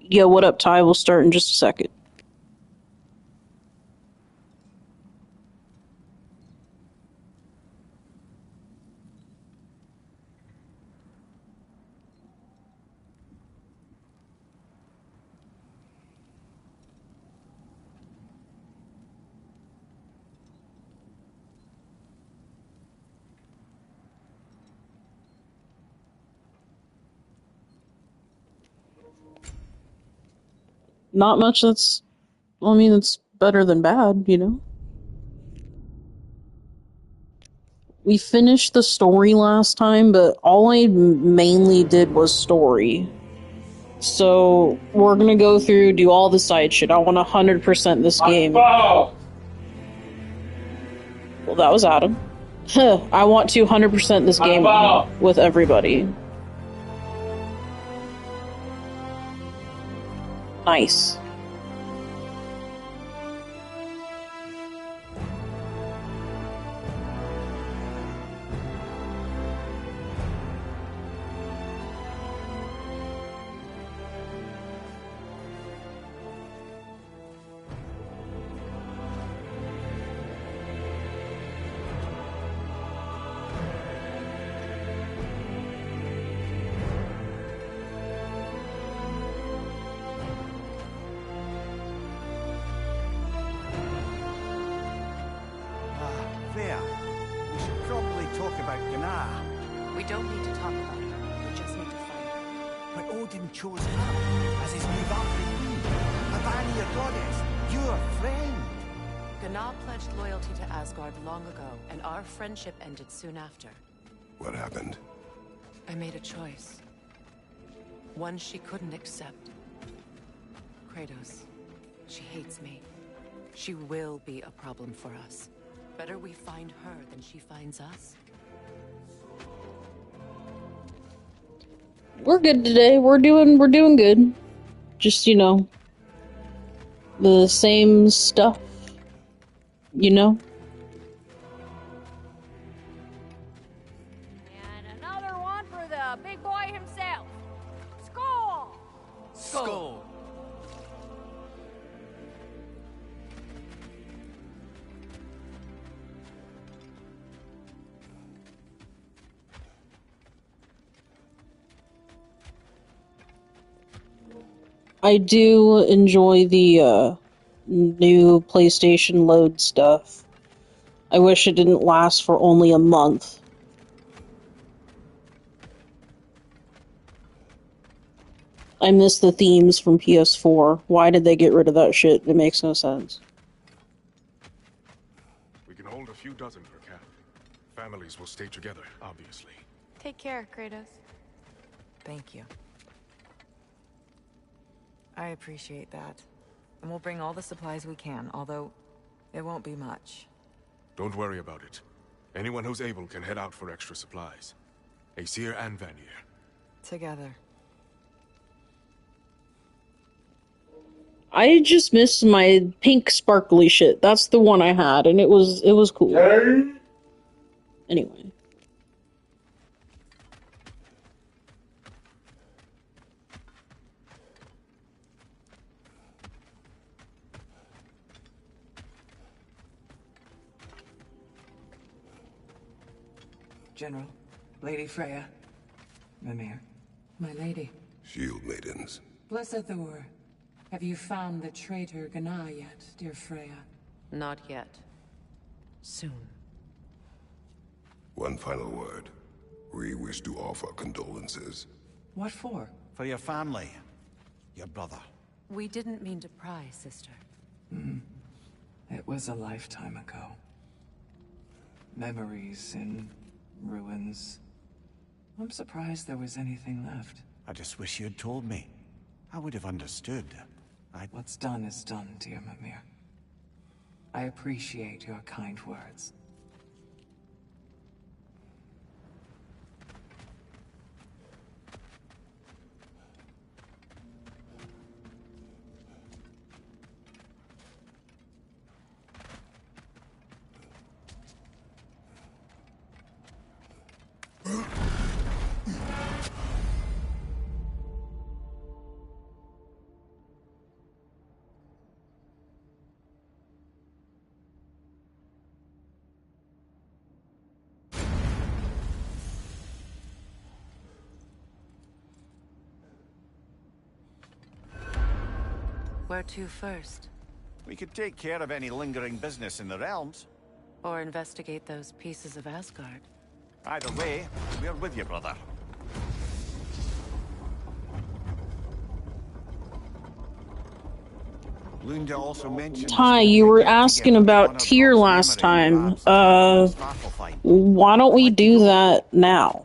Yo, what up, Ty? We'll start in just a second. Not much that's, I mean, it's better than bad, you know? We finished the story last time, but all I mainly did was story. So, we're gonna go through, do all the side shit. I want 100% this game. Well, that was Adam. I want to 100% this game with everybody. Nice. There. We should probably talk about Gnar. We don't need to talk about her. We just need to find her. But Odin chose her as his new Valkyrie queen. A Vanir goddess. Your friend. Gnar pledged loyalty to Asgard long ago, and our friendship ended soon after. What happened? I made a choice. One she couldn't accept. Kratos. She hates me. She will be a problem for us. Better we find her than she finds us. We're good today. We're doing good. Just, you know, the same stuff, you know? And another one for the big boy himself. Skull! Skull. I do enjoy the new PlayStation load stuff. I wish it didn't last for only a month. I miss the themes from PS4. Why did they get rid of that shit? It makes no sense. We can hold a few dozen per camp. Families will stay together, obviously. Take care, Kratos. Thank you. I appreciate that. And we'll bring all the supplies we can, although it won't be much. Don't worry about it. Anyone who's able can head out for extra supplies. Aesir and Vanir. Together. I just missed my pink sparkly shit. That's the one I had, and it was cool. Anyway. General, Lady Freya, Mimir. My lady. Shield maidens. Blessed Thor. Have you found the traitor Gnar yet, dear Freya? Not yet. Soon. One final word. We wish to offer condolences. What for? For your family. Your brother. We didn't mean to pry, sister. It was a lifetime ago. Memories in ruins. I'm surprised there was anything left. I just wish you'd told me. I would have understood. What's done is done, dear Mimir. I appreciate your kind words. Where to first? We could take care of any lingering business in the realms. Or investigate those pieces of Asgard? Either way, we're with you, brother. Lunda also mentioned Ty, you were asking about Tyr last time. Why don't we do that now?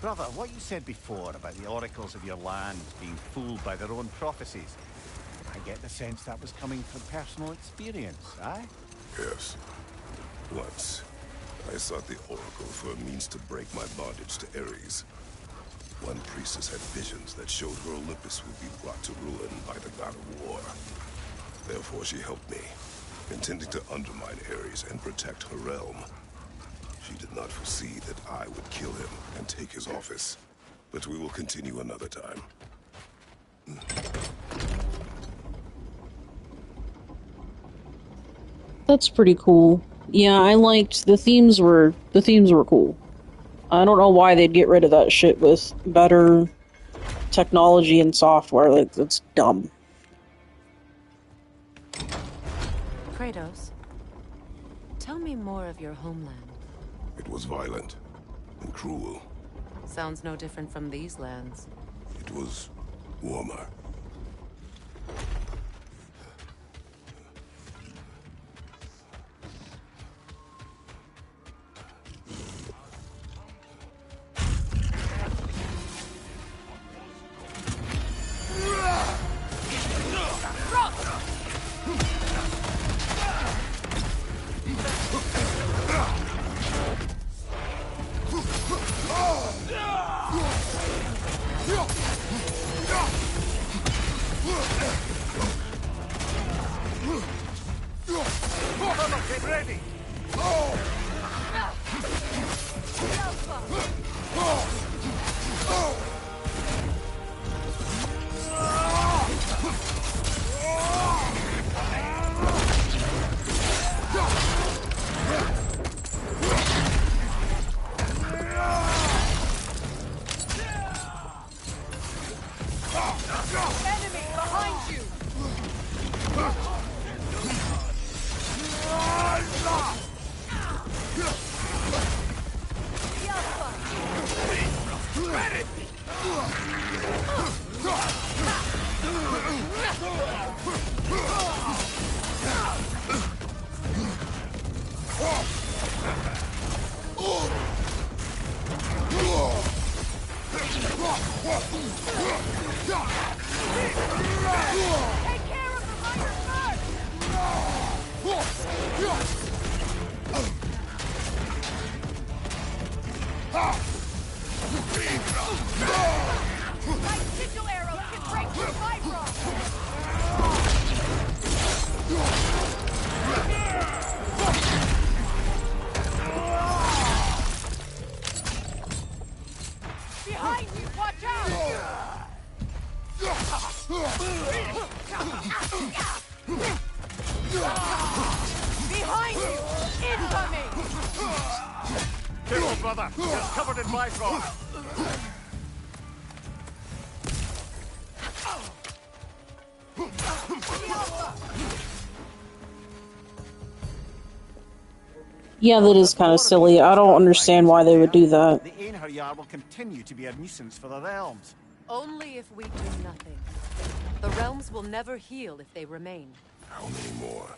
Brother, what you said before about the oracles of your lands being fooled by their own prophecies, I get the sense that was coming from personal experience, aye? Yes. Once, I sought the Oracle for a means to break my bondage to Ares. One priestess had visions that showed her Olympus would be brought to ruin by the god of war. Therefore she helped me, intending to undermine Ares and protect her realm. She did not foresee that I would kill him and take his office. But we will continue another time. That's pretty cool. Yeah, I liked the themes were cool. I don't know why they'd get rid of that shit with better technology and software. Like, that's dumb. Kratos, tell me more of your homeland. It was violent and cruel. Sounds no different from these lands. It was warmer. Get ready! Enemy behind you! Take care of the runners first! My sigil arrows can break through Bifrost! Behind you, watch out! Behind you! Incoming! Careful, brother! You're covered in Bifrost! Yeah, that is kind of silly. I don't understand why they would do that. The Einherjar will continue to be a nuisance for the realms. Only if we do nothing. The realms will never heal if they remain. How many more?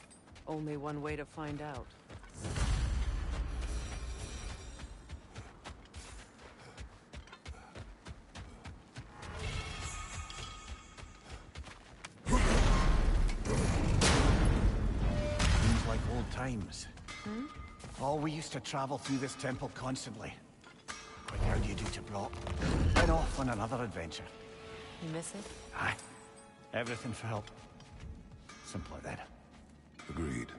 Only one way to find out. Seems like old times. Oh, we used to travel through this temple constantly. What heard you do to Brock? Went off on another adventure. You miss it? Aye. Everything for help. Simple like that. Agreed.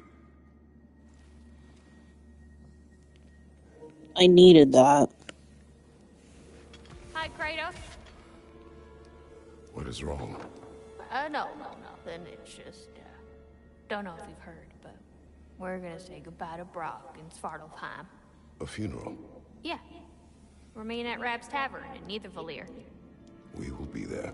I needed that. Hi, Kratos. What is wrong? No. nothing. It's just, don't know if you've heard, but we're gonna say goodbye to Brock in Svartalfheim. A funeral? Yeah. We're meeting at Rab's Tavern in Niedervalier. We will be there.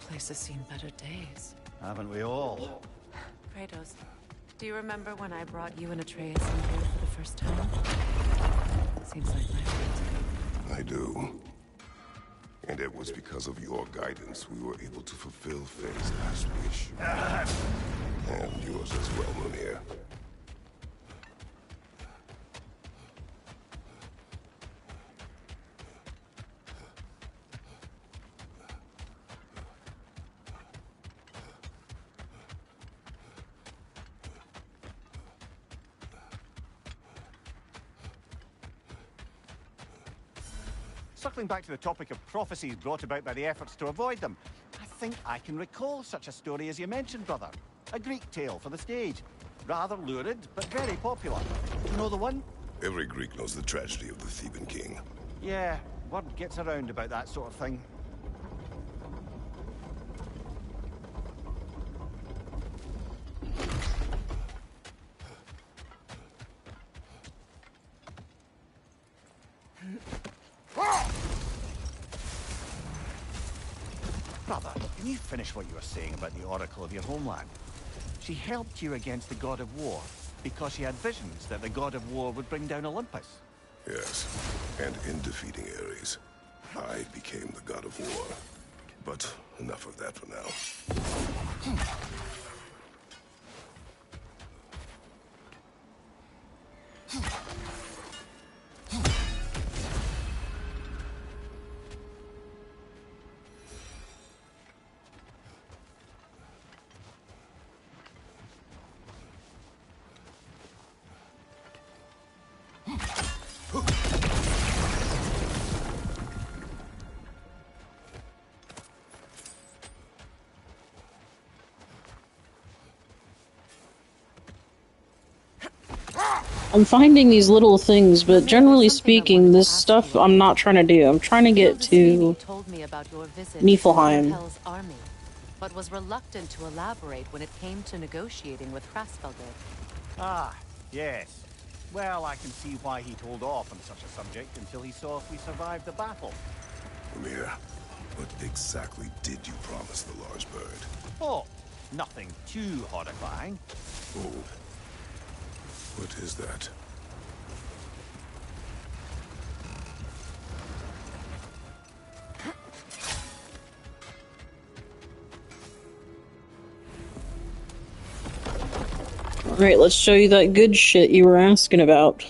This has seen better days. Haven't we all? Kratos, do you remember when I brought you and Atreus in here for the first time? Seems like my I do. And it was because of your guidance we were able to fulfill Faye's last wish. And yours as well, Mimir. Circling back to the topic of prophecies brought about by the efforts to avoid them, I think I can recall such a story as you mentioned, brother. A Greek tale for the stage. Rather lurid, but very popular. You know the one? Every Greek knows the tragedy of the Theban king. Yeah, word gets around about that sort of thing. Brother, can you finish what you were saying about the Oracle of your homeland? She helped you against the god of war because she had visions that the god of war would bring down Olympus. Yes, and in defeating Ares, I became the god of war. But enough of that for now. I'm finding these little things, but generally speaking, this stuff I'm not trying to do. I'm trying to get to Niflheim. Hell's army, but was reluctant to elaborate when it came to negotiating with Hrasfaldir. Ah, yes. Well, I can see why he'd hold off on such a subject until he saw if we survived the battle. Mimir, what exactly did you promise the large bird? Oh, nothing too horrifying. Oh. What is that? Alright, let's show you that good shit you were asking about.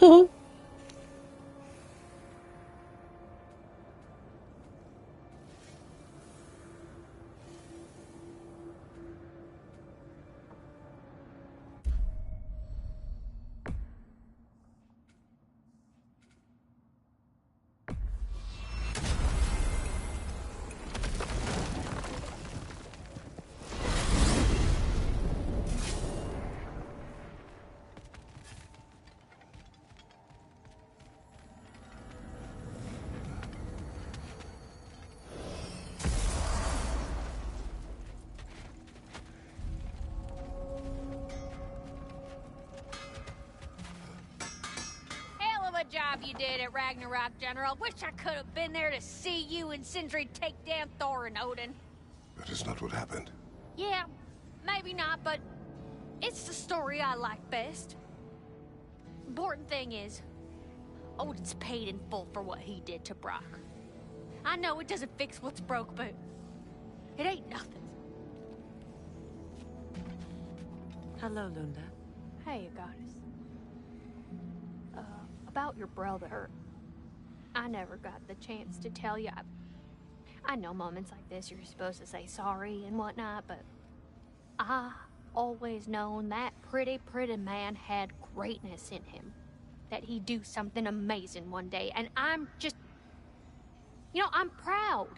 Job you did at Ragnarok, General. Wish I could have been there to see you and Sindri take down Thor and Odin. That is not what happened. Yeah, maybe not, but it's the story I like best. Important thing is, Odin's paid in full for what he did to Brock. I know it doesn't fix what's broke, but it ain't nothing. Hello, Lunda. Hey, Goddess. About your brother, I never got the chance to tell you. I know moments like this you're supposed to say sorry and whatnot, but I always known that pretty man had greatness in him. That he'd do something amazing one day, and I'm just... You know, I'm proud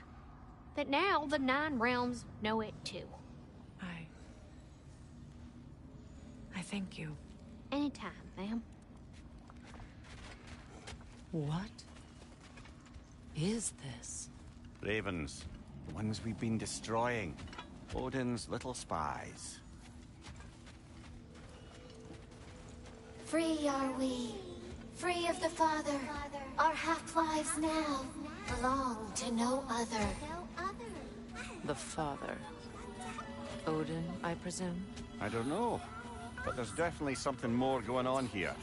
that now the Nine Realms know it too. I thank you. Anytime, ma'am. What is this? Ravens. The ones we've been destroying. Odin's little spies. Free are we, free of the Father. Our half-lives now belong to no other. The Father. Odin, I presume? I don't know, but there's definitely something more going on here.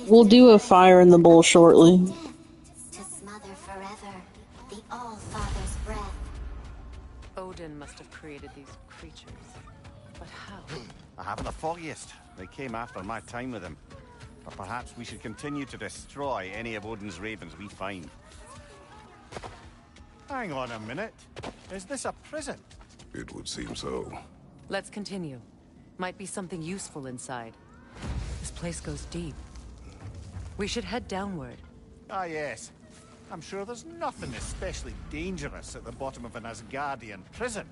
We'll do a fire in the bowl shortly. To smother forever the All-Father's breath. Odin must have created these creatures. But how? I haven't the foggiest. They came after my time with him. But perhaps we should continue to destroy any of Odin's ravens we find. Hang on a minute. Is this a prison? It would seem so. Let's continue. Might be something useful inside. This place goes deep. We should head downward. Ah, yes. I'm sure there's nothing especially dangerous at the bottom of an Asgardian prison.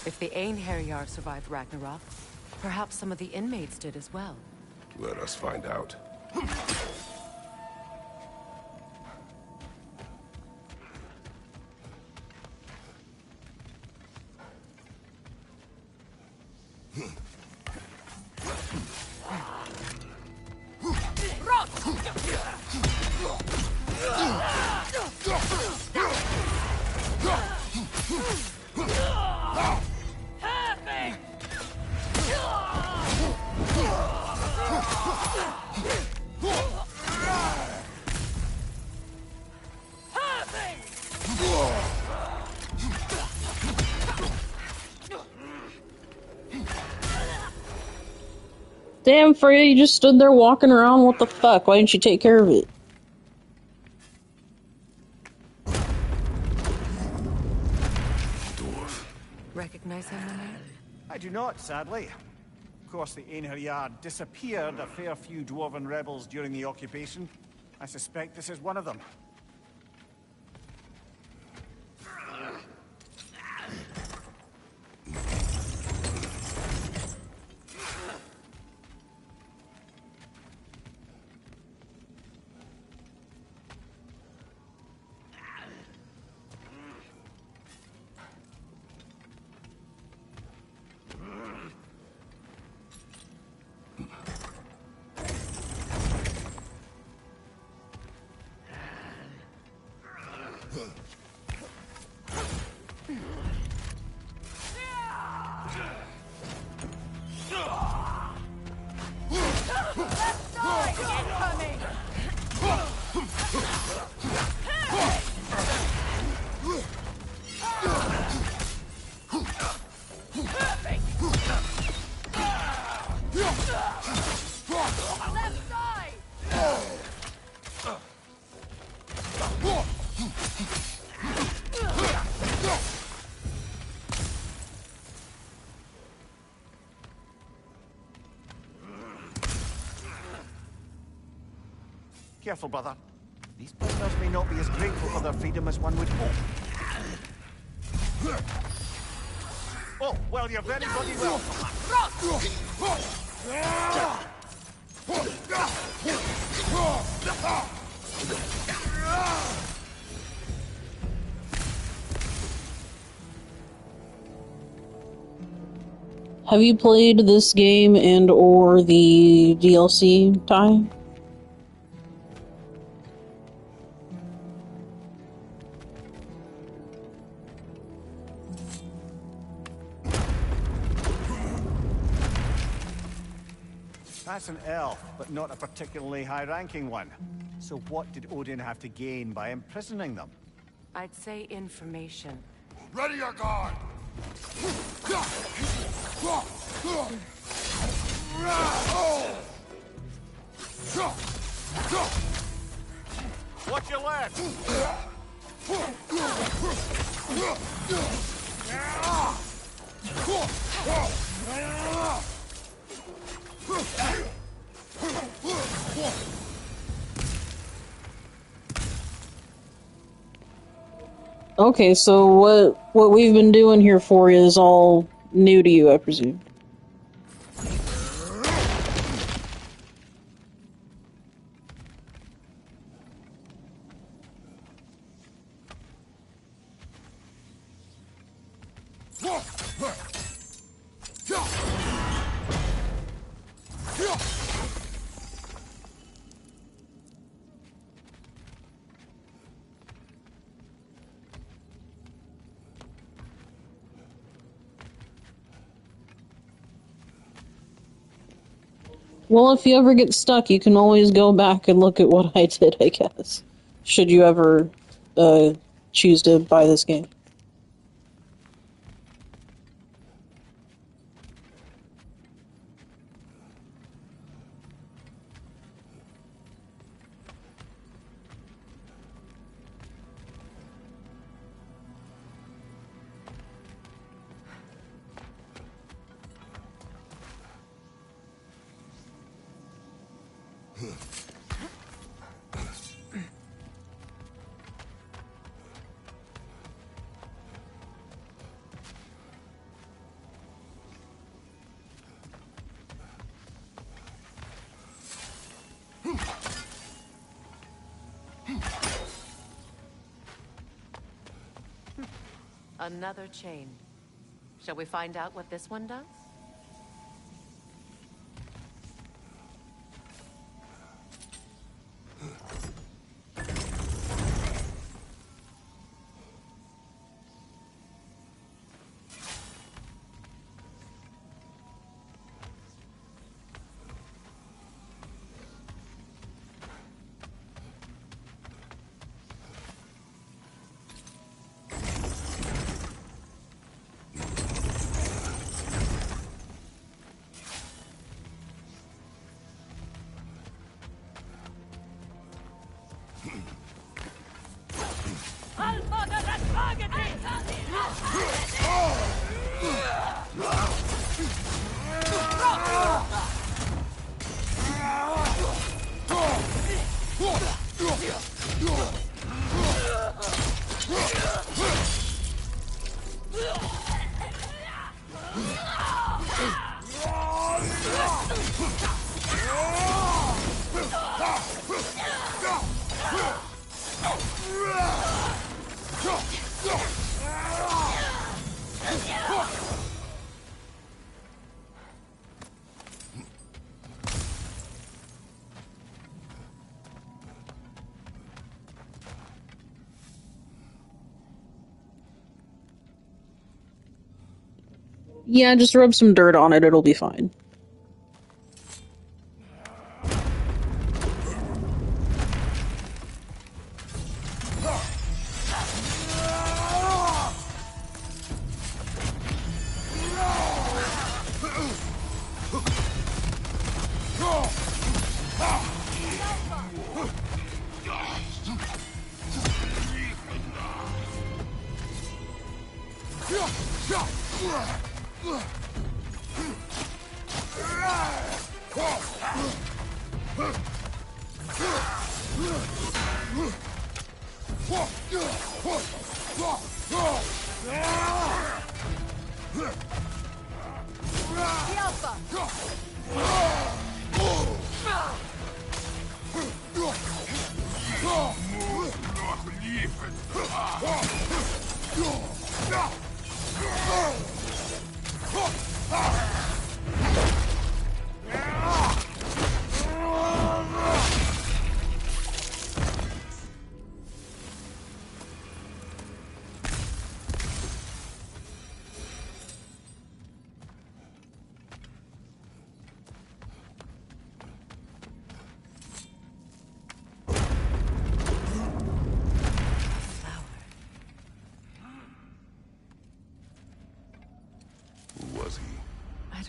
If the Einherjar survived Ragnarok, perhaps some of the inmates did as well. Let us find out. Damn, Freya, you just stood there walking around. What the fuck? Why didn't you take care of it? Dwarf. Recognize him, Mimir? I do not, sadly. Of course, the Einherjar disappeared a fair few dwarven rebels during the occupation. I suspect this is one of them. Careful, brother. These prisoners may not be as grateful for their freedom as one would hope. Oh, well, you're very bloody welcome. Have you played this game and or the DLC, Ty? That's an elf, but not a particularly high-ranking one. So what did Odin have to gain by imprisoning them? I'd say information. Ready your guard! Watch your left! Okay, so what we've been doing here for you is all new to you, I presume. Well, if you ever get stuck, you can always go back and look at what I did, I guess. Should you ever choose to buy this game. Another chain. Shall we find out what this one does? Yeah, just rub some dirt on it, it'll be fine.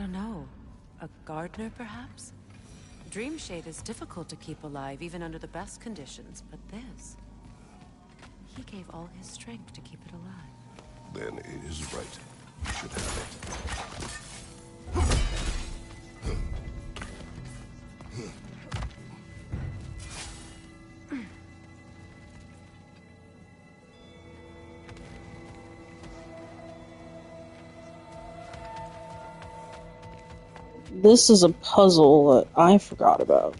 don't know. A gardener, perhaps? Dreamshade is difficult to keep alive, even under the best conditions, but this... He gave all his strength to keep it alive. Then it is right. You should have it. This is a puzzle that I forgot about.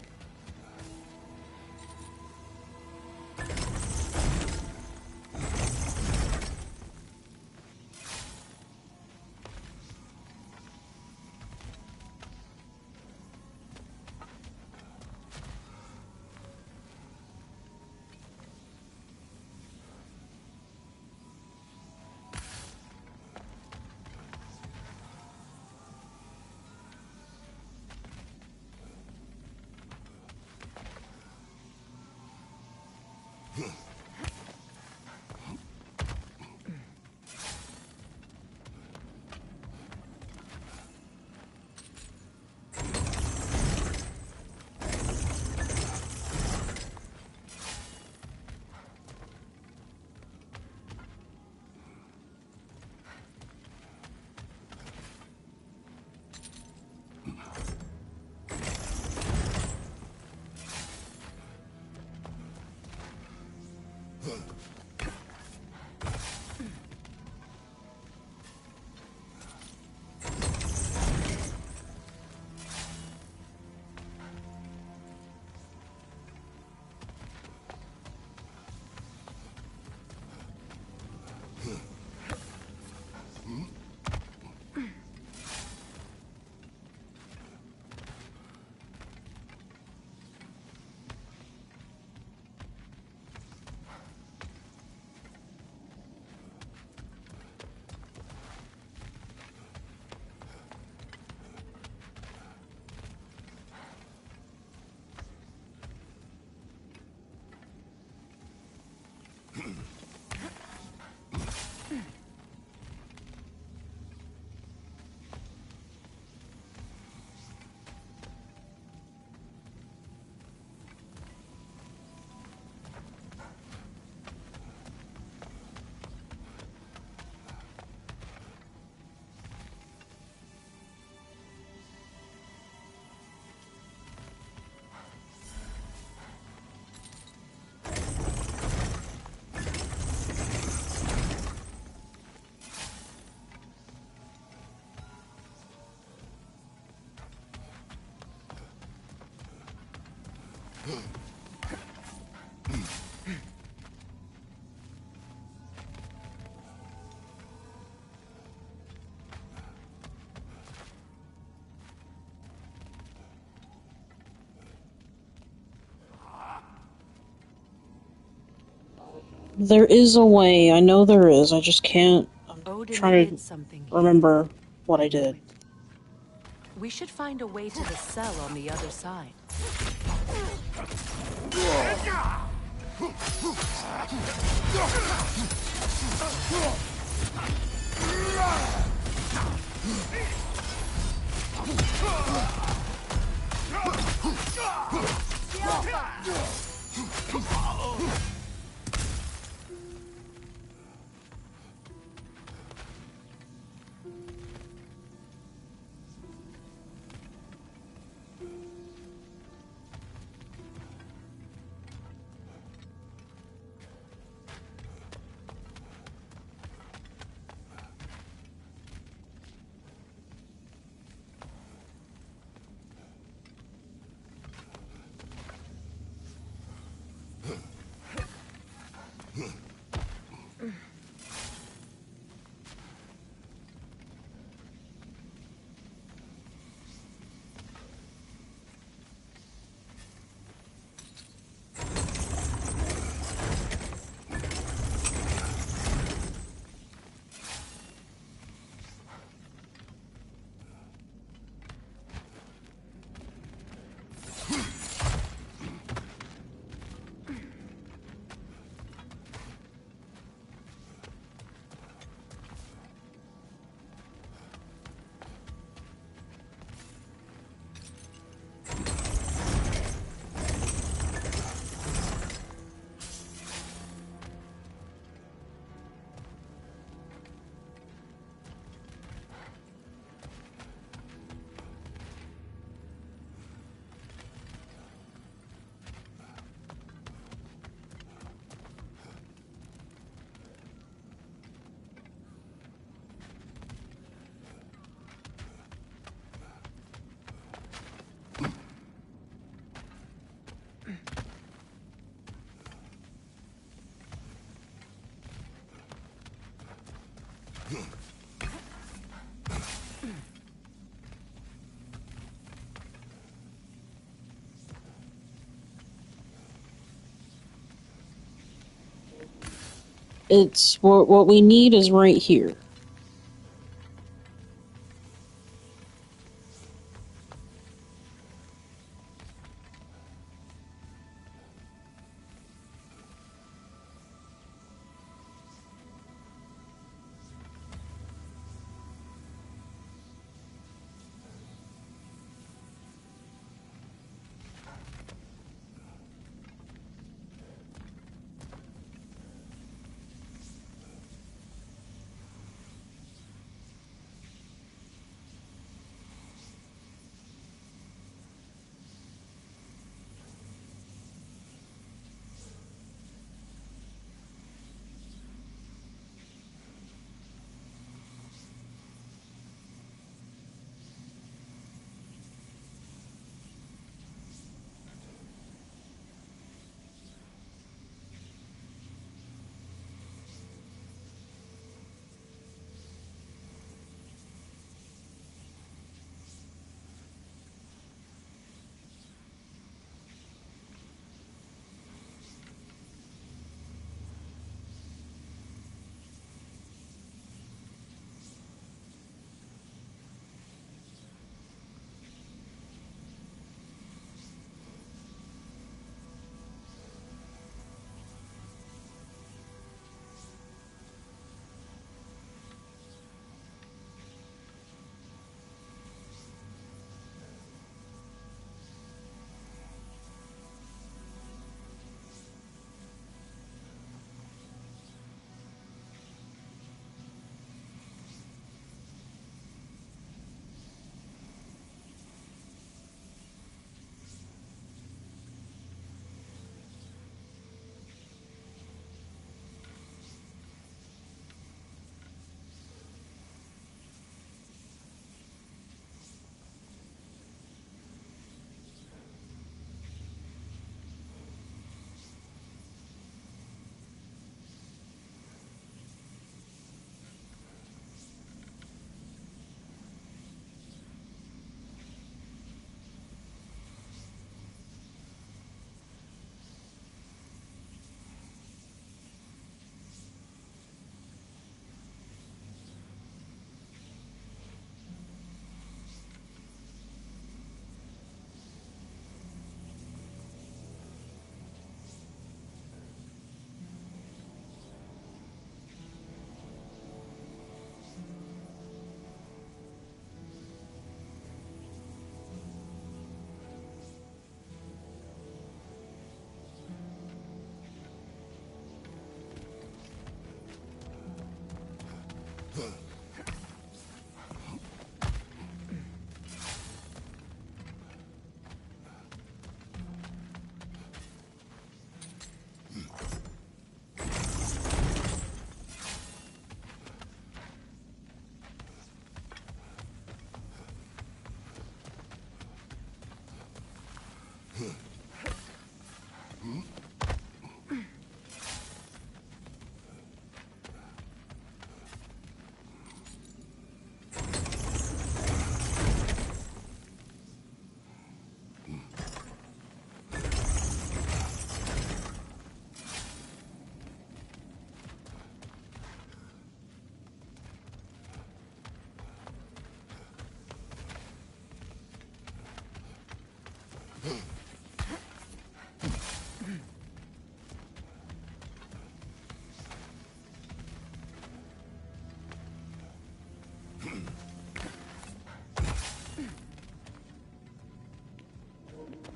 There is a way. I know there is. I just can't. I'm Odin trying hid to something. remember what I did. We should find a way to the cell on the other side. It's what we need is right here.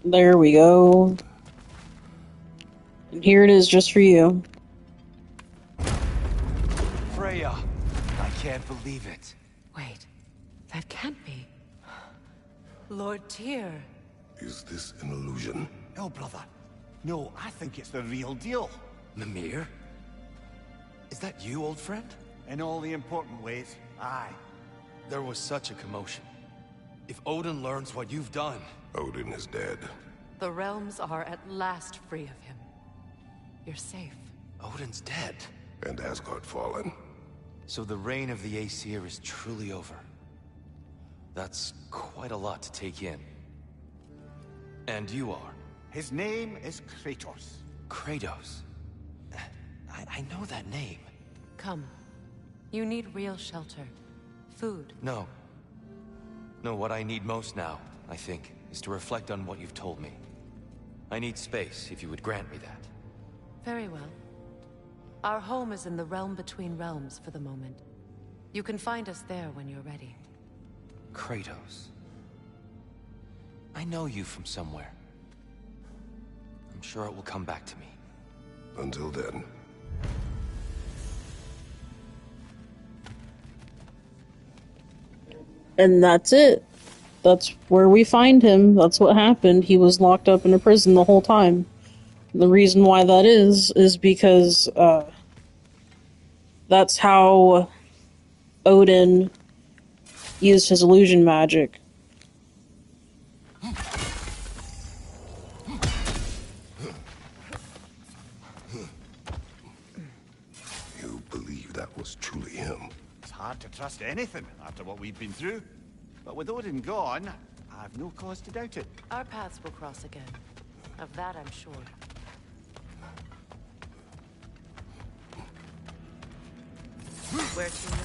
There we go. And here it is just for you. Freya! I can't believe it. Wait, that can't be. Lord Tyr. Is this an illusion? No, brother. No, I think it's the real deal. Mimir? Is that you, old friend? In all the important ways, aye. There was such a commotion. If Odin learns what you've done... Odin is dead. The realms are at last free of him. You're safe. Odin's dead. And Asgard fallen. So the reign of the Aesir is truly over. That's quite a lot to take in. And you are? His name is Kratos. Kratos? I know that name. Come. You need real shelter. Food. No. No, what I need most now, I think, is to reflect on what you've told me. I need space, if you would grant me that. Very well. Our home is in the realm between realms for the moment. You can find us there when you're ready. Kratos. I know you from somewhere. I'm sure it will come back to me. Until then. And that's it. That's where we find him. That's what happened. He was locked up in a prison the whole time. The reason why that is because that's how Odin used his illusion magic. You believe that was truly him? It's hard to trust anything after what we've been through. But with Odin gone, I've no cause to doubt it. Our paths will cross again. Of that I'm sure. Where to now?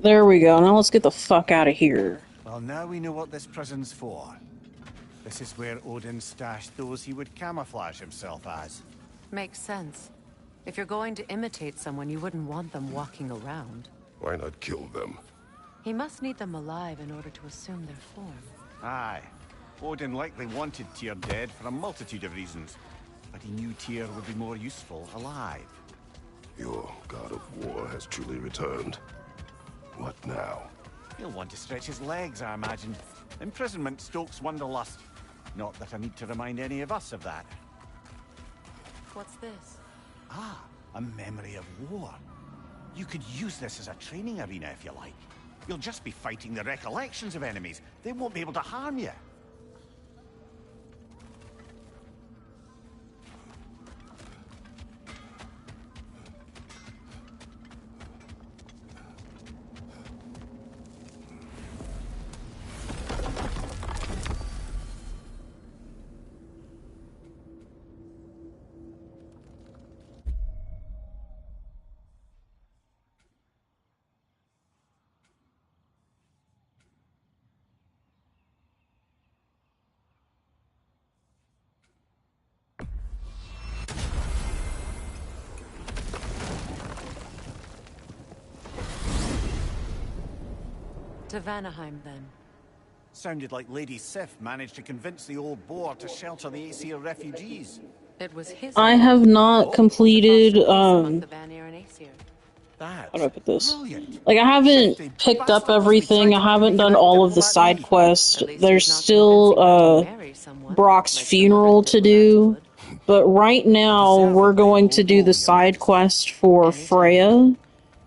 There we go. Now let's get the fuck out of here. Well, now we know what this prison's for. This is where Odin stashed those he would camouflage himself as. Makes sense. If you're going to imitate someone, you wouldn't want them walking around. Why not kill them? He must need them alive in order to assume their form. Aye. Odin likely wanted Tyr dead for a multitude of reasons, but he knew Tyr would be more useful alive. Your god of war has truly returned. What now? He'll want to stretch his legs, I imagine. Imprisonment stokes wanderlust. Not that I need to remind any of us of that. What's this? Ah, a memory of war. You could use this as a training arena if you like. You'll just be fighting the recollections of enemies. They won't be able to harm you. To Vanaheim, then. Sounded like Lady Sif managed to convince the old boar to shelter the Aesir refugees. It was his. I have not completed, the Vanir and Aesir. how do I put this? Brilliant. Like, I haven't Shifty picked up bastard must be everything, trying I to haven't make done an all of the diplomat side me. quests. At least There's he's not still, convincing her to marry someone, Brock's like some funeral other to diplomats do, would. but right now we're Deservedly going we'll to do go, the Your side Majesty. quest for Anytime. Freya.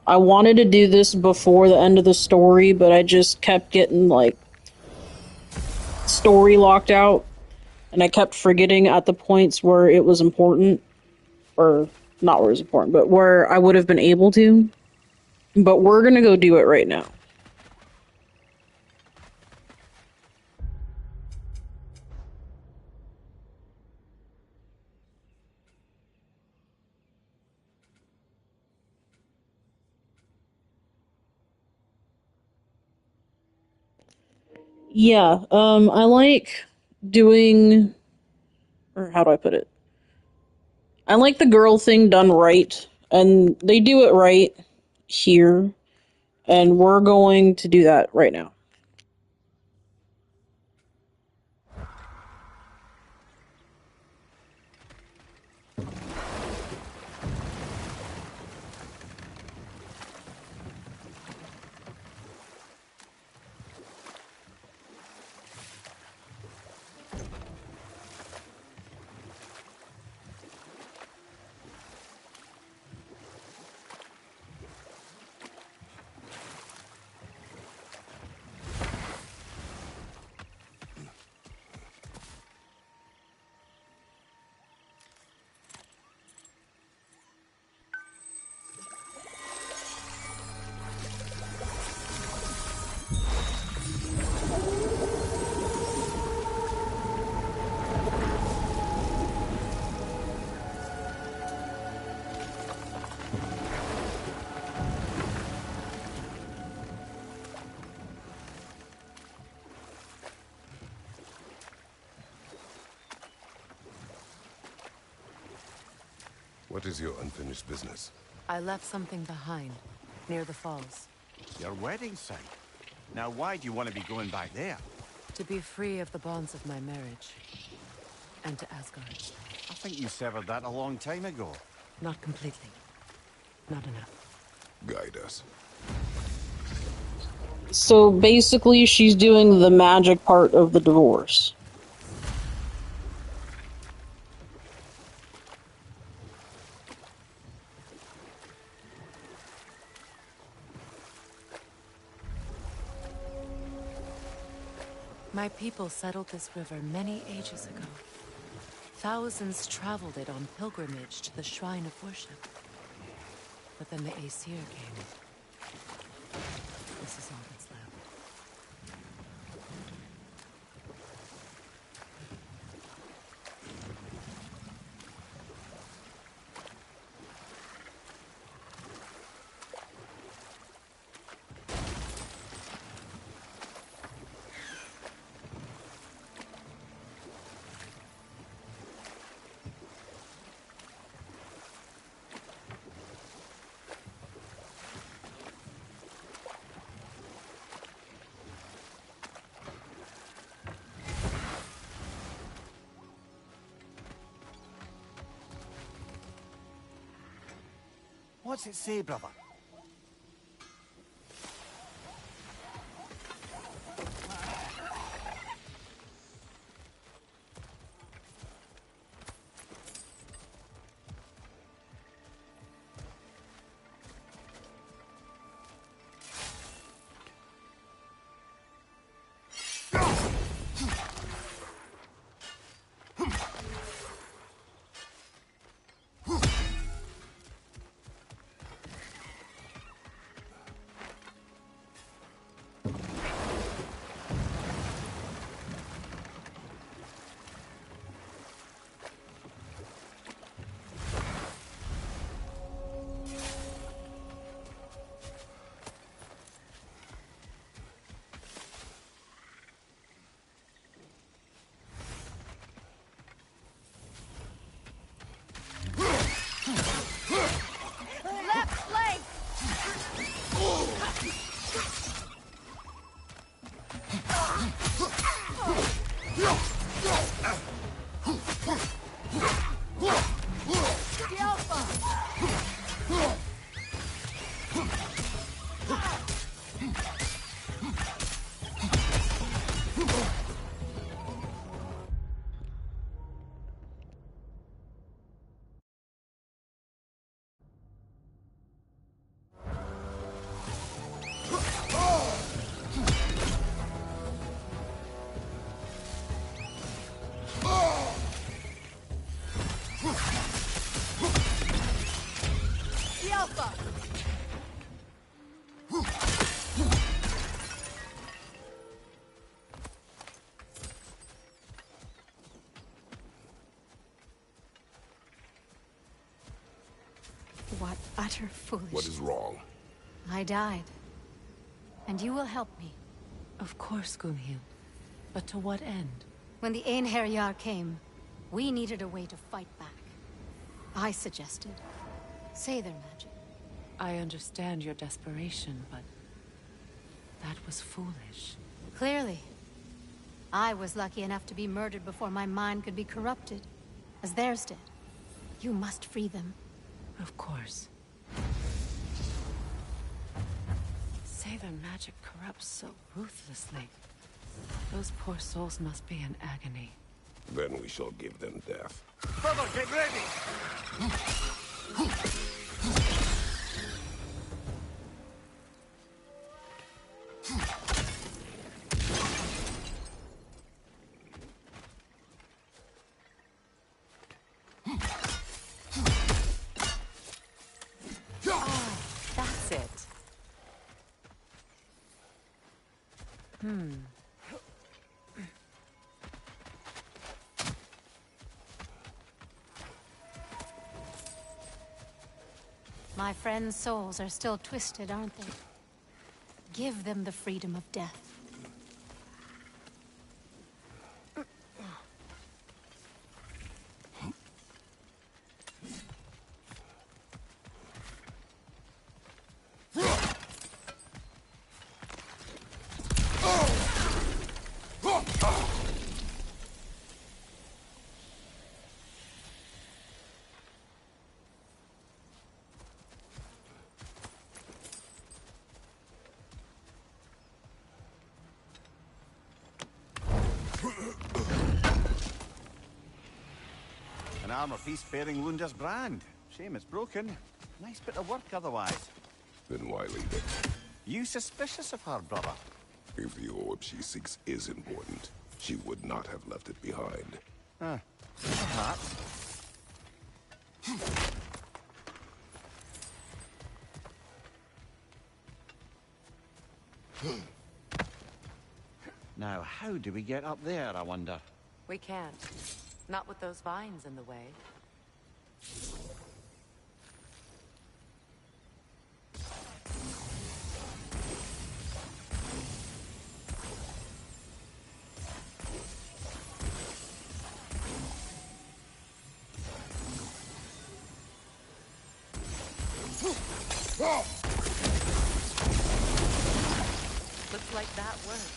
I wanted to do this before the end of the story, but I just kept getting, like, story locked out, and I kept forgetting at the points where it was important, or not where it was important, but where I would have been able to. But we're gonna go do it right now. Yeah, I like doing, or how do I put it? I like the girl thing done right, and they do it right here, and we're going to do that right now. What is your unfinished business? I left something behind, near the falls. Your wedding site. Now, why do you want to be going back there? To be free of the bonds of my marriage. And to Asgard. I think you severed that a long time ago. Not completely. Not enough. Guide us. So basically, she's doing the magic part of the divorce. My people settled this river many ages ago. Thousands traveled it on pilgrimage to the shrine of worship. But then the Aesir came. This is all that's left. What's it say, brother? Left leg! What utter foolishness. What is wrong? I died. And you will help me. Of course, Gunhild. But to what end? When the Einherjar came, we needed a way to fight back. I suggested Seidr magic. I understand your desperation, but that was foolish. Clearly. I was lucky enough to be murdered before my mind could be corrupted, as theirs did. You must free them. Of course. Seidr magic corrupts so ruthlessly. Those poor souls must be in agony. Then we shall give them death. Brother, get ready! That's it. My friends' souls are still twisted, aren't they? Give them the freedom of death. An armor piece bearing Lunda's brand. Shame it's broken. Nice bit of work otherwise. Then why leave it? You suspicious of her, brother? If the orb she seeks is important, she would not have left it behind. Perhaps. Now, how do we get up there, I wonder? We can't. Not with those vines in the way. Looks like that worked.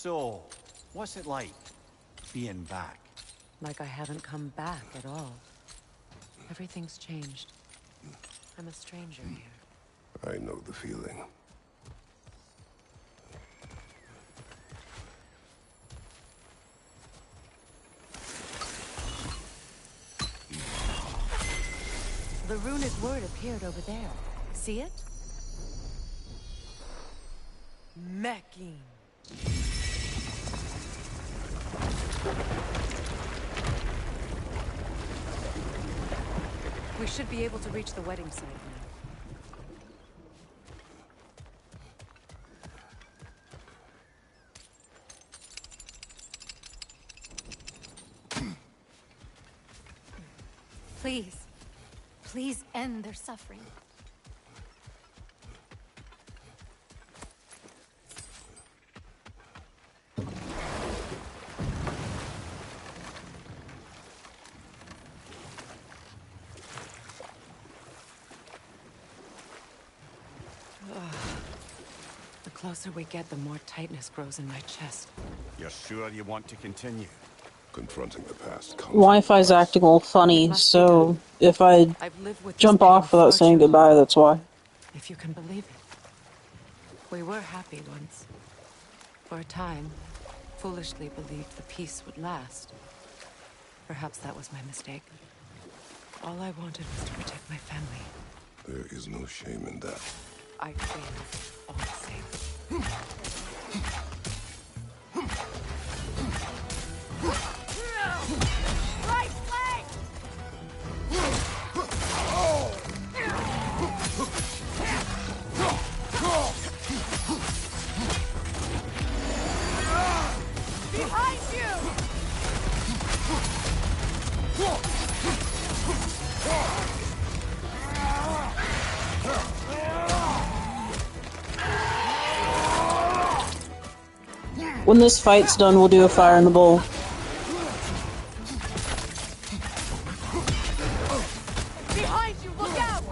So, what's it like, being back? Like I haven't come back at all. Everything's changed. I'm a stranger here. I know the feeling. The runic word appeared over there. See it? Mecking. We should be able to reach the wedding site now. Please. Please end their suffering. The closer we get, the more tightness grows in my chest. You're sure you want to continue? Confronting the past comes Wi-Fi's acting all funny, so if I I've lived with this jump pain off without far saying too goodbye, long, that's why. if you can believe it. We were happy once. For a time, foolishly believed the peace would last. Perhaps that was my mistake. All I wanted was to protect my family. There is no shame in that. I failed all the same. Right leg! Behind you! When this fight's done, we'll do a fire in the bowl. Behind you, look out!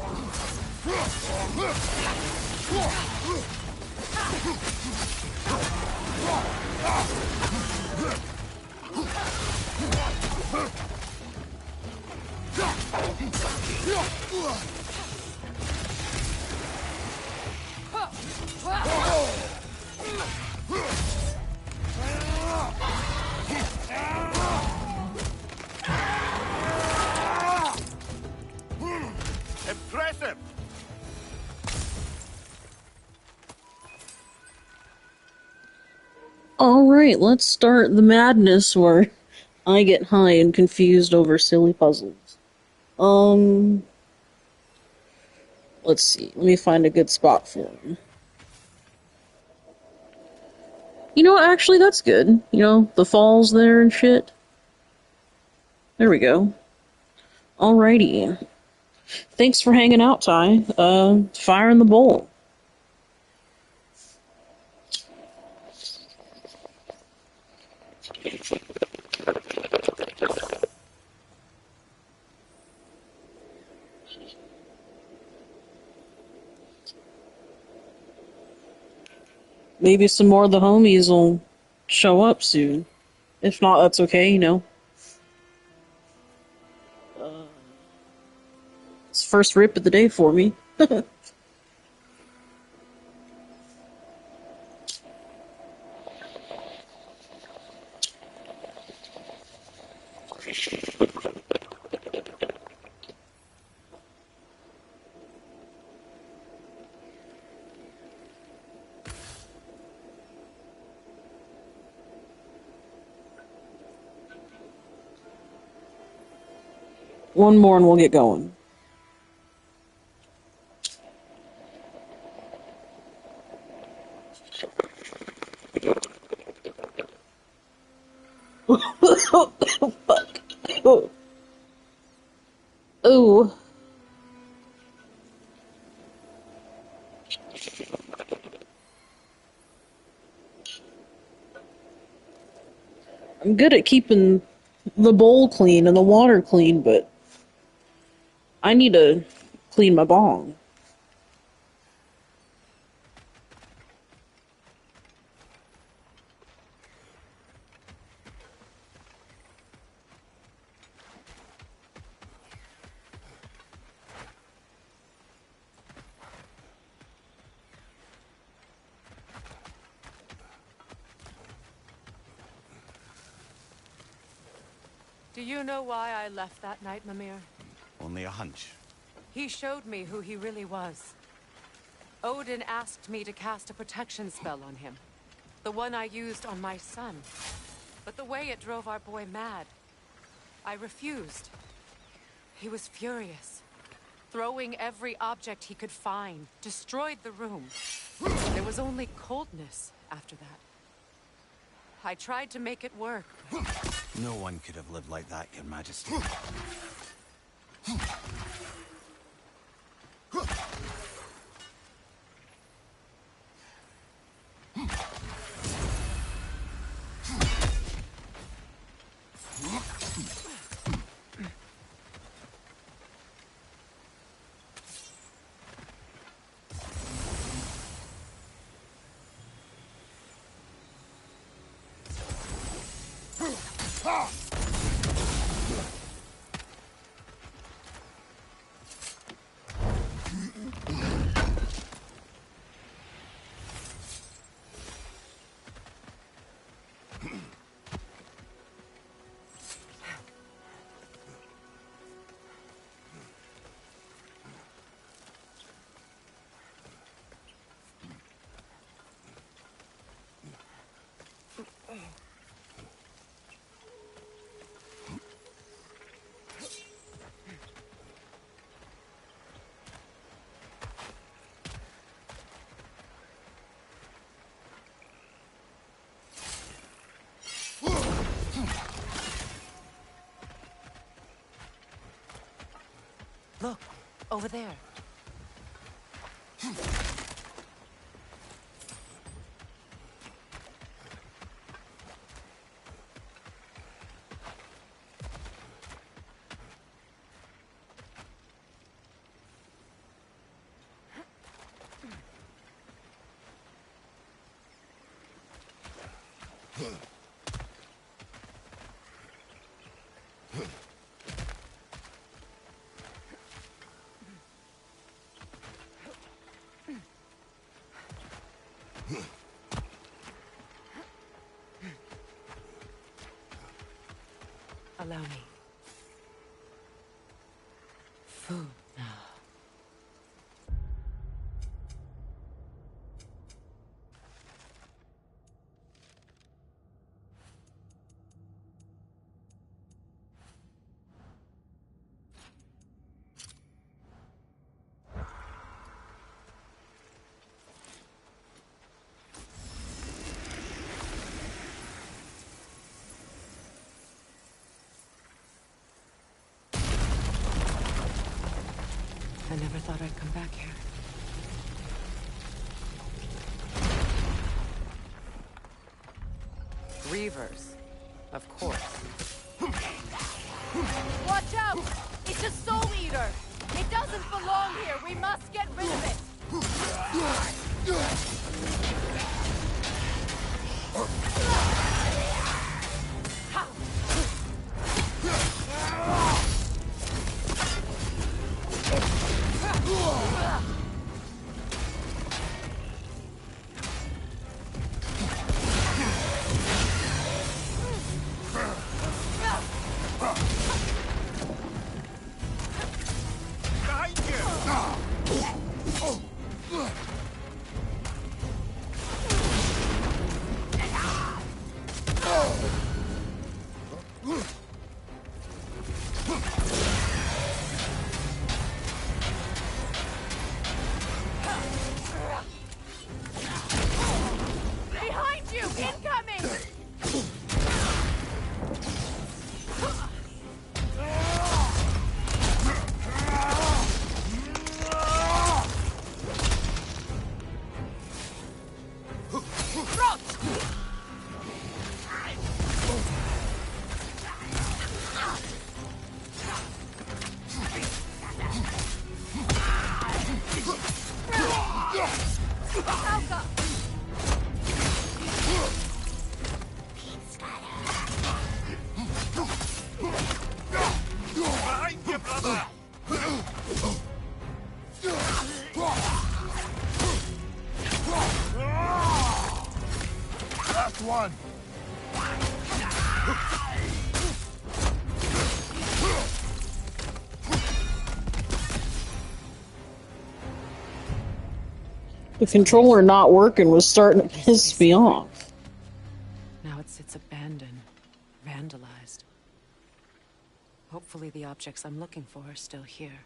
Impressive! Alright, let's start the madness where I get high and confused over silly puzzles. Let's see. Let me find a good spot for him. You know, actually, that's good. You know, the falls there and shit. There we go. Alrighty. Thanks for hanging out, Ty. Fire in the bowl. Maybe some more of the homies will show up soon. If not, that's okay, you know. It's the first rip of the day for me. One more and we'll get going. Oh, fuck. Oh. Ooh. I'm good at keeping the bowl clean and the water clean, but I need to clean my bong. Do you know why I left that night, Mimir? Only a hunch. He showed me who he really was. Odin asked me to cast a protection spell on him. The one I used on my son. But the way it drove our boy mad, I refused. He was furious, throwing every object he could find, destroyed the room. There was only coldness after that. I tried to make it work. No one could have lived like that, Your Majesty. Look, over there. Allow me. Food now. I never thought I'd come back here. Reavers, of course. Watch out! It's a soul eater! It doesn't belong here! We must get rid of it! Behind you! Incoming! Last one. The controller not working was starting to piss me off. Now it sits abandoned, vandalized. Hopefully the objects I'm looking for are still here.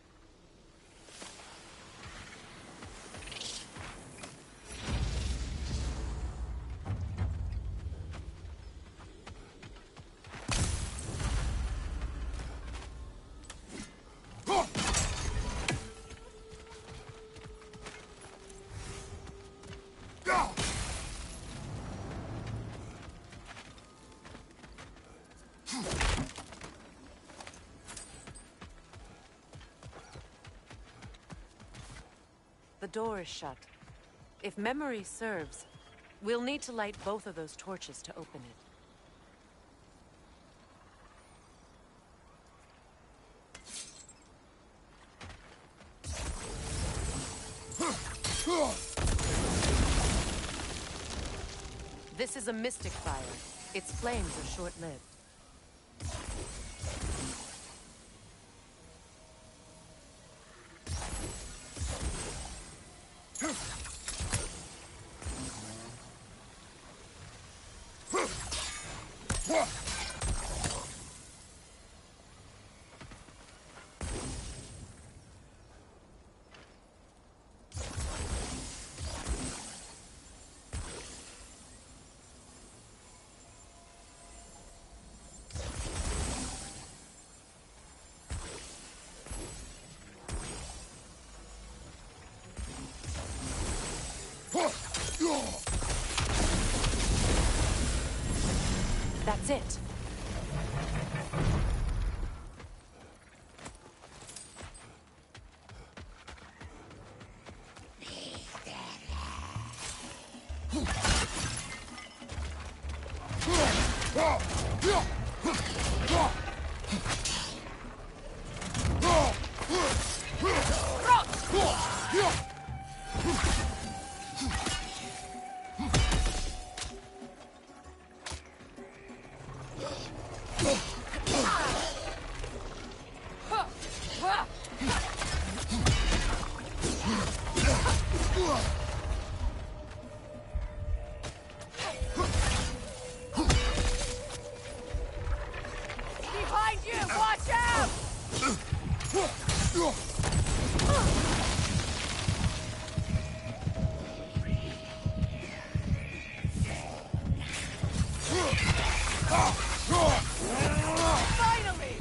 The door is shut. If memory serves, we'll need to light both of those torches to open it. This is a mystic fire. Its flames are short-lived. That's it. Behind you! Watch out! Finally!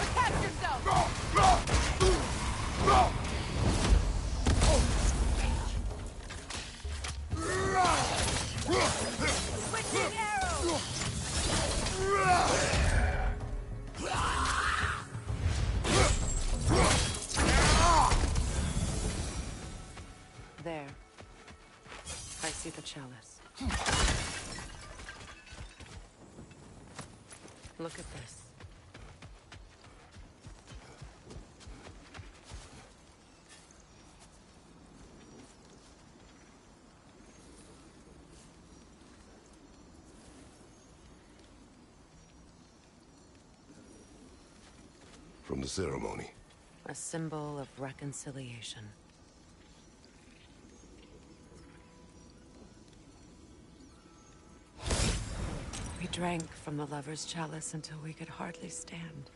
Protect yourself! Switching arrow! There. I see the chalice. Look at this. From the ceremony. A symbol of reconciliation. We drank from the lover's chalice until we could hardly stand.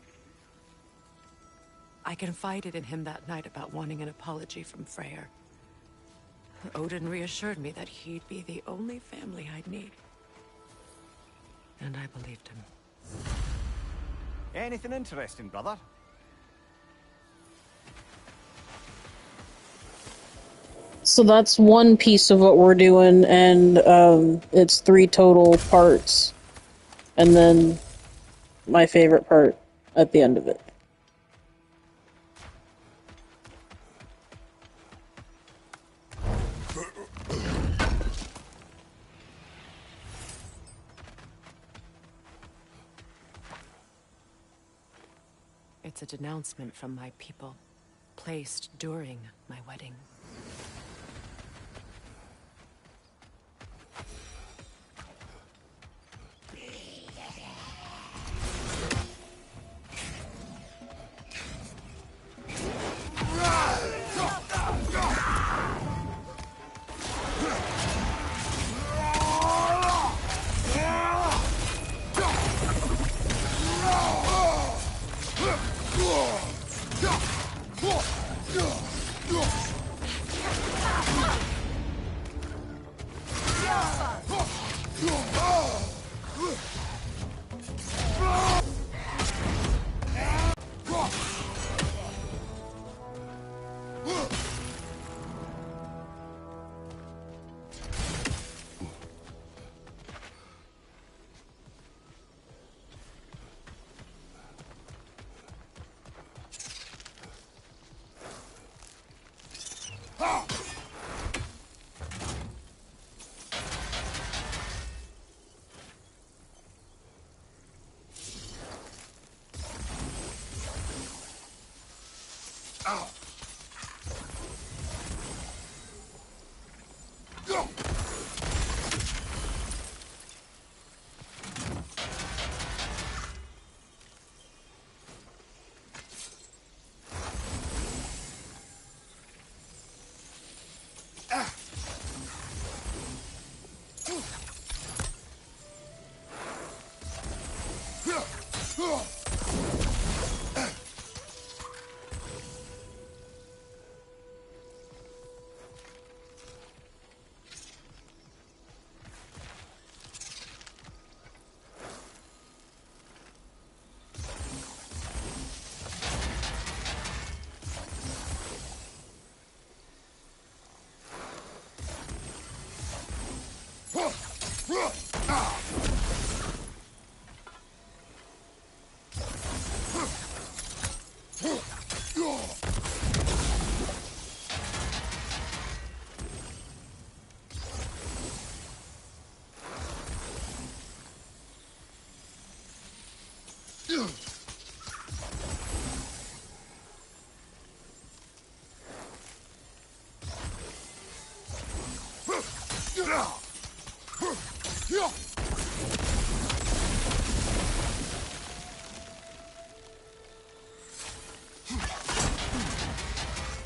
I confided in him that night about wanting an apology from Freyr. Odin reassured me that he'd be the only family I'd need. And I believed him. Anything interesting, brother? So that's one piece of what we're doing, and it's 3 total parts. And then my favorite part at the end of it. It's a denouncement from my people, placed during my wedding.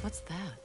What's that?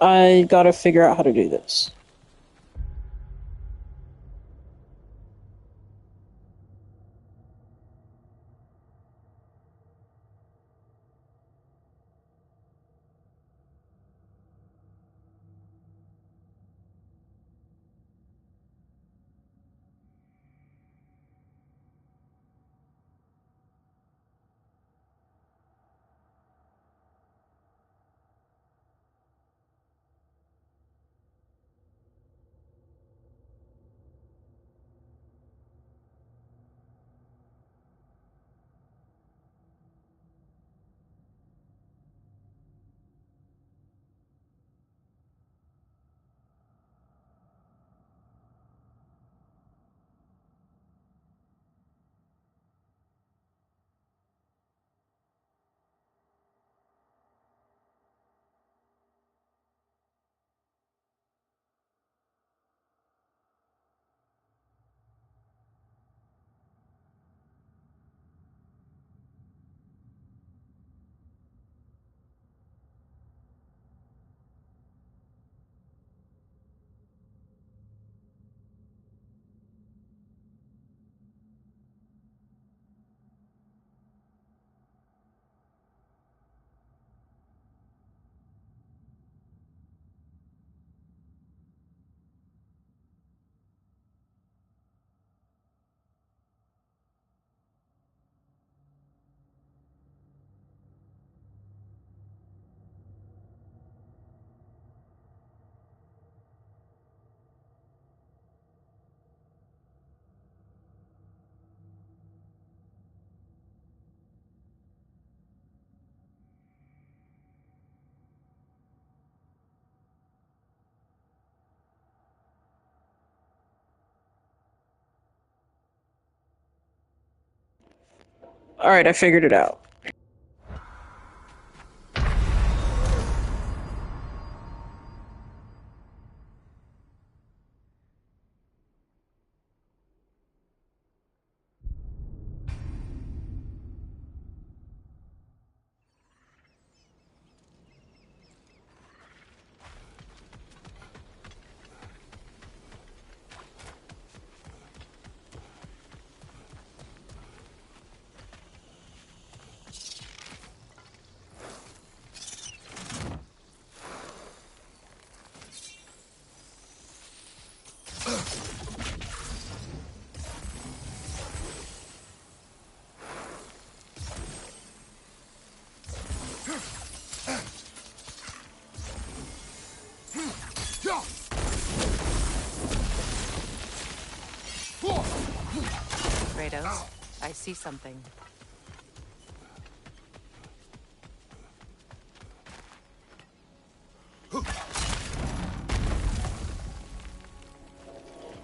I gotta figure out how to do this. Alright, I figured it out. Kratos, I see something.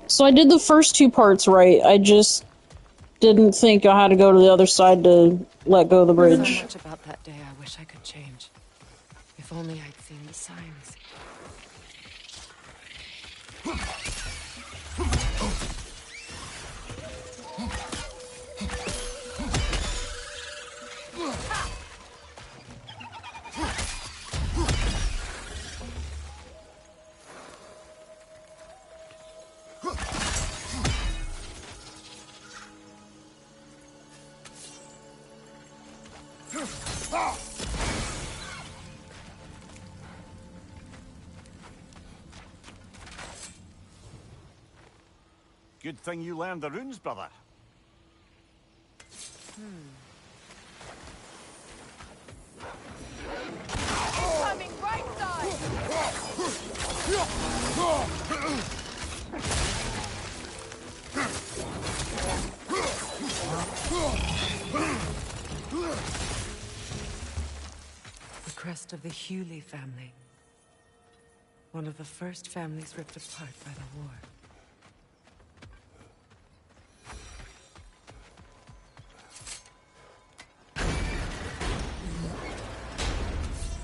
So I did the first two parts right. I just didn't think I had to go to the other side to let go of the So bridge. much about that day I wish I could change. If only I'd seen the signs. Good thing you learned the runes, brother. Incoming right side! The crest of the Hewley family. One of the first families ripped apart by the war.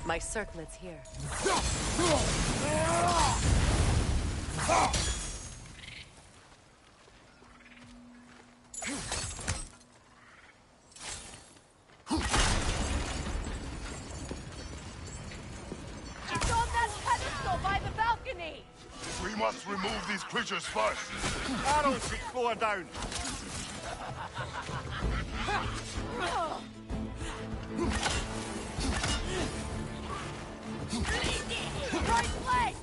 My circlet's here. It's on that pedestal by the balcony! We must remove these creatures first. Arrows should slow her down. Right leg!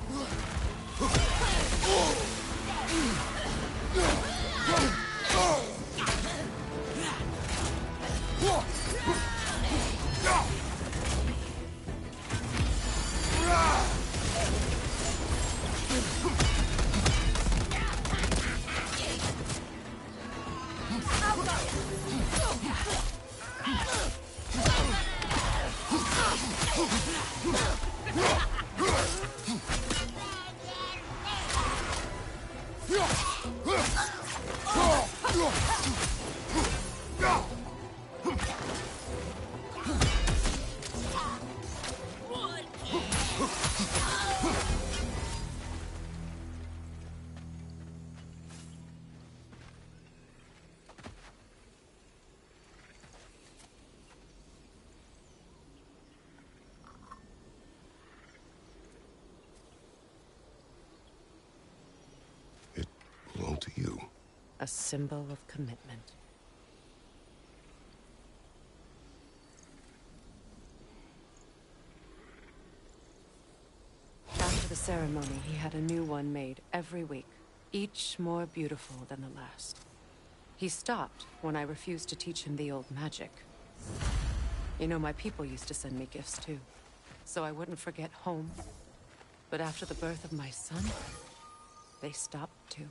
It belonged to you. A symbol of commitment. After the ceremony, he had a new one made every week, each more beautiful than the last. He stopped when I refused to teach him the old magic. You know, my people used to send me gifts too, so I wouldn't forget home. But after the birth of my son, they stopped too.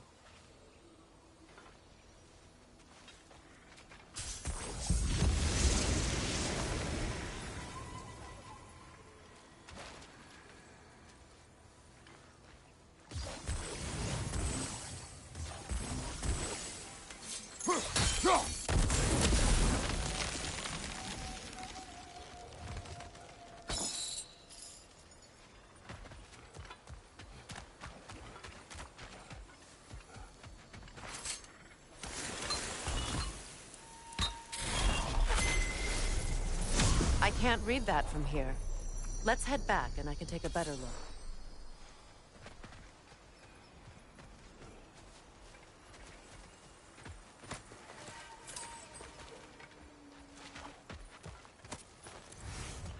can't read that from here. Let's head back and I can take a better look.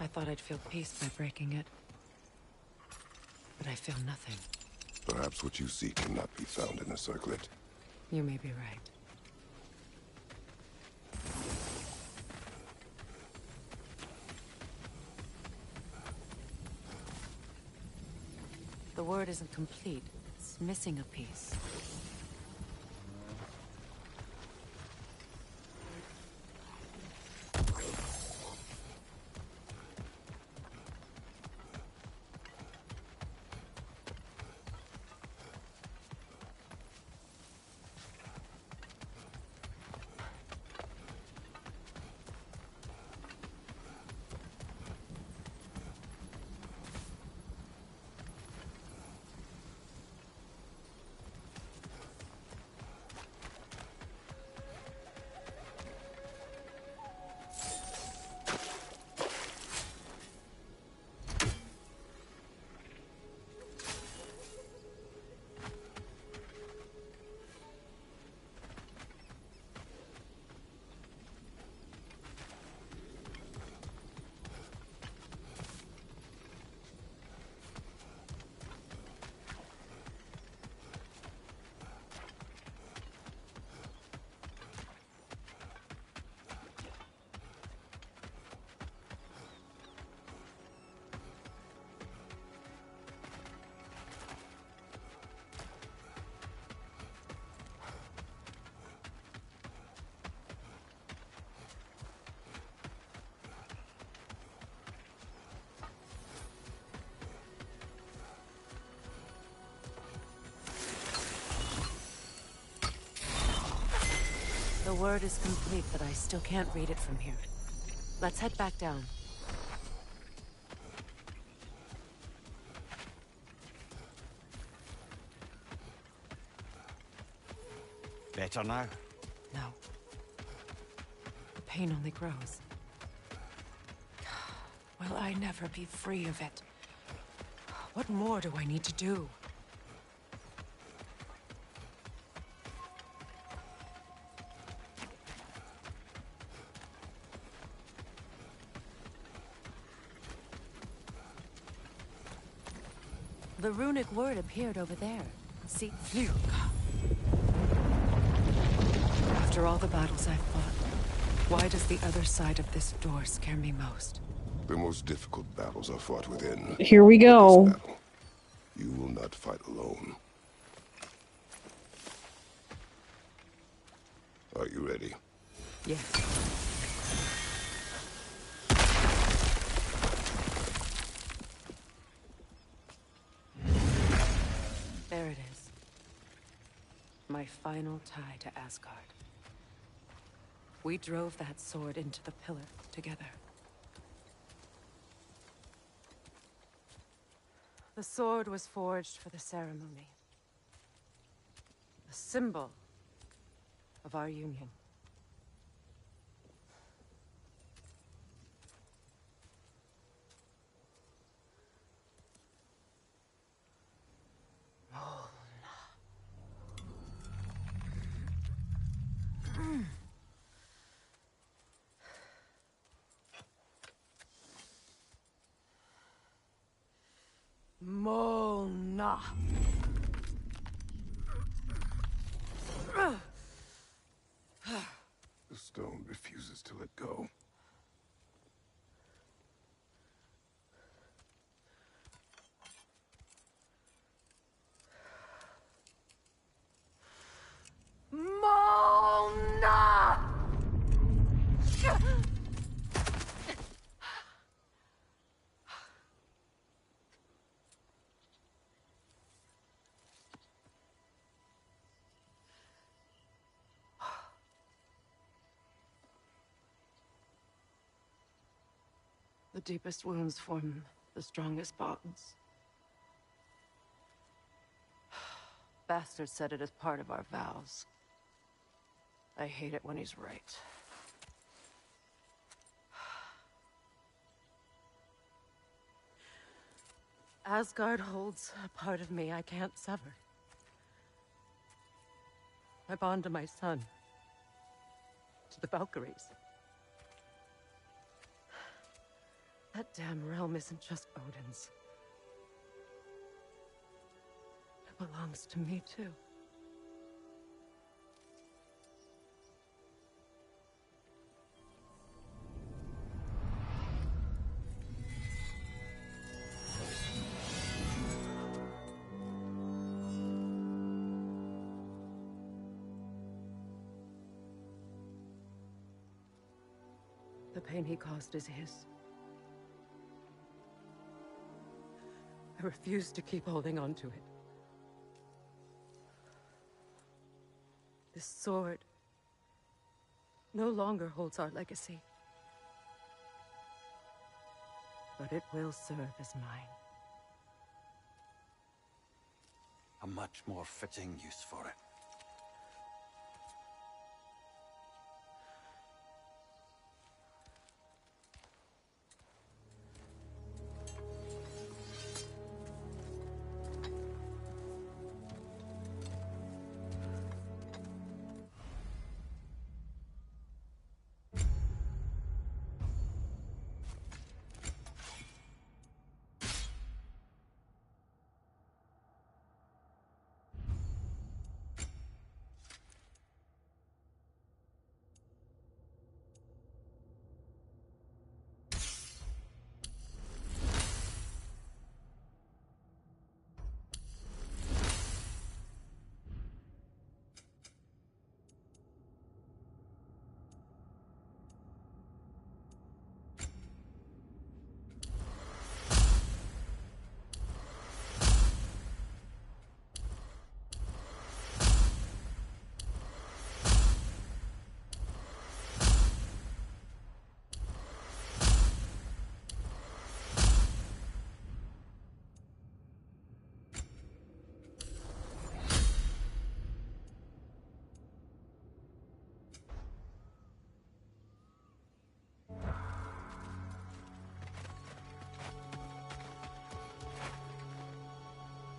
I thought I'd feel peace by breaking it. But I feel nothing. Perhaps what you seek cannot be found in a circlet. You may be right. The word isn't complete. It's missing a piece. The word is complete, but I still can't read it from here. Let's head back down. Better now? No. The pain only grows. Will I never be free of it? What more do I need to do? The runic word appeared over there. See, phew. After all the battles I've fought, why does the other side of this door scare me most? The most difficult battles are fought within. Here we go. This battle, you will not fight alone. Are you ready? Yes. There it is. My final tie to Asgard. We drove that sword into the pillar together. The sword was forged for the ceremony. A symbol of our union. Mona. The stone refuses to let go. Mona! The deepest wounds form the strongest bonds. Bastard said it as part of our vows. I hate it when he's right. Asgard holds a part of me I can't sever. I bond to my son. To the Valkyries. That damn realm isn't just Odin's. It belongs to me, too. The pain he caused is his. I refuse to keep holding on to it. This sword no longer holds our legacy. But it will serve as mine. A much more fitting use for it.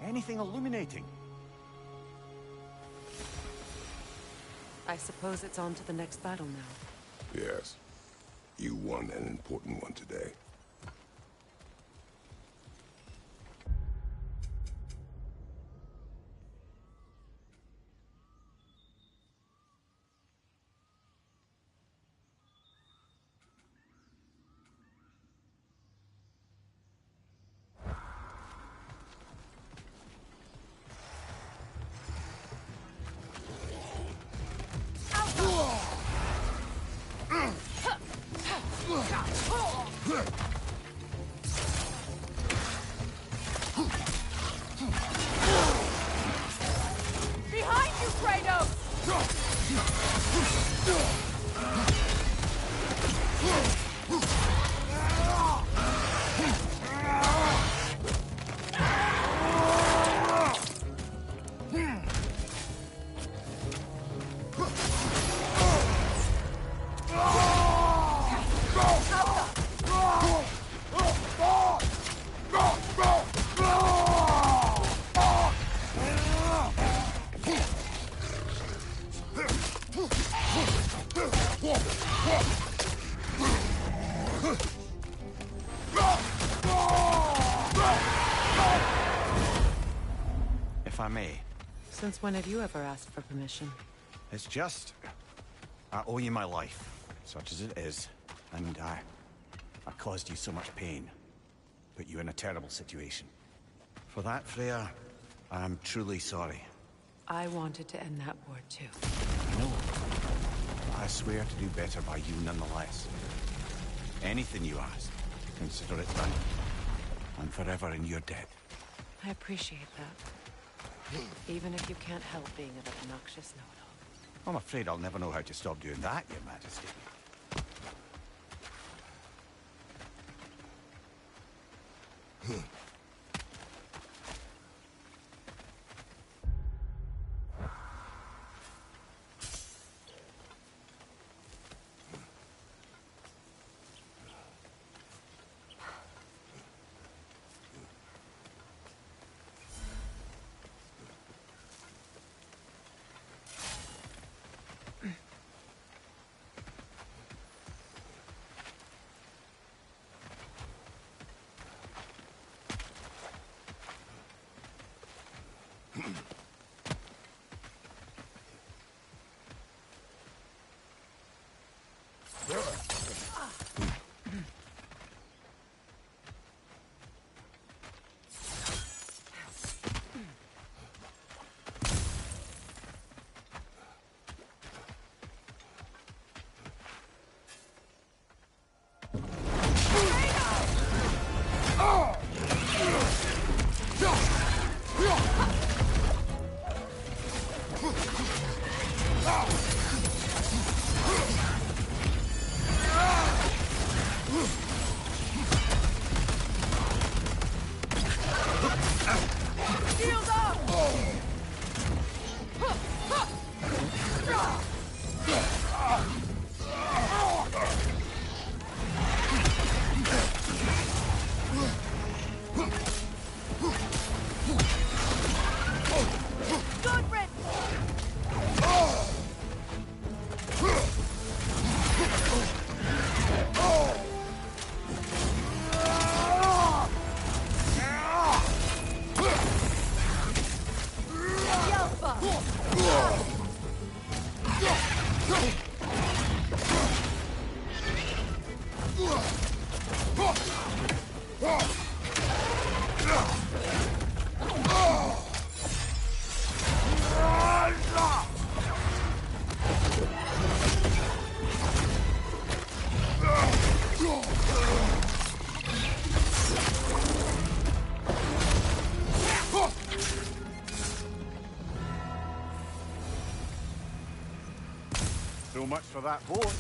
Anything illuminating? I suppose it's on to the next battle now. Yes. You won an important one today. Behind you, Kratos! If I may. Since when have you ever asked for permission? It's just... I owe you my life, such as it is. And I caused you so much pain. Put you in a terrible situation. For that, Freya, I'm truly sorry. I wanted to end that war too. I know. I swear to do better by you nonetheless. Anything you ask, consider it done. I'm forever in your debt. I appreciate that. Even if you can't help being an obnoxious know-it-all. I'm afraid I'll never know how to stop doing that, Your Majesty. Shield up! Good riddance! So much for that boat.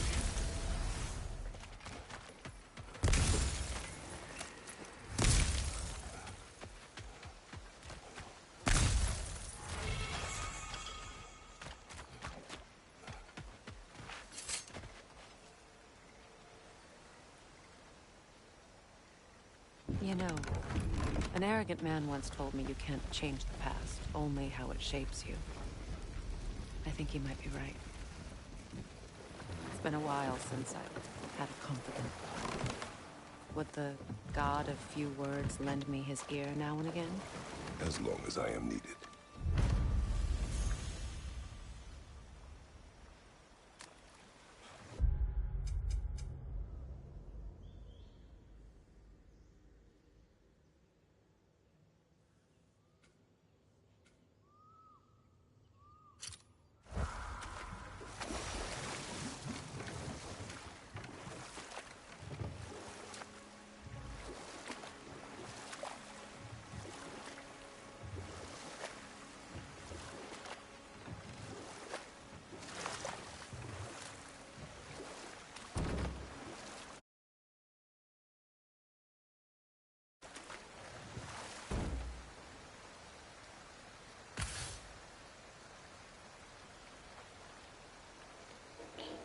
You know, an arrogant man once told me you can't change the past, only how it shapes you. I think he might be right. It's been a while since I've had a confidant. Would the god of few words lend me his ear now and again? As long as I am needed.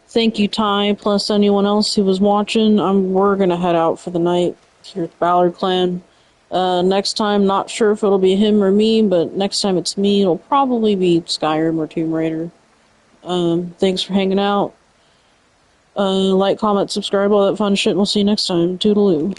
Thank you, Ty, plus anyone else who was watching. We're gonna head out for the night here at the Ballard Clan. Next time, not sure if it'll be him or me, but next time it's me, it'll probably be Skyrim or Tomb Raider. Thanks for hanging out. Like, comment, subscribe, all that fun shit, and we'll see you next time. Toodaloo.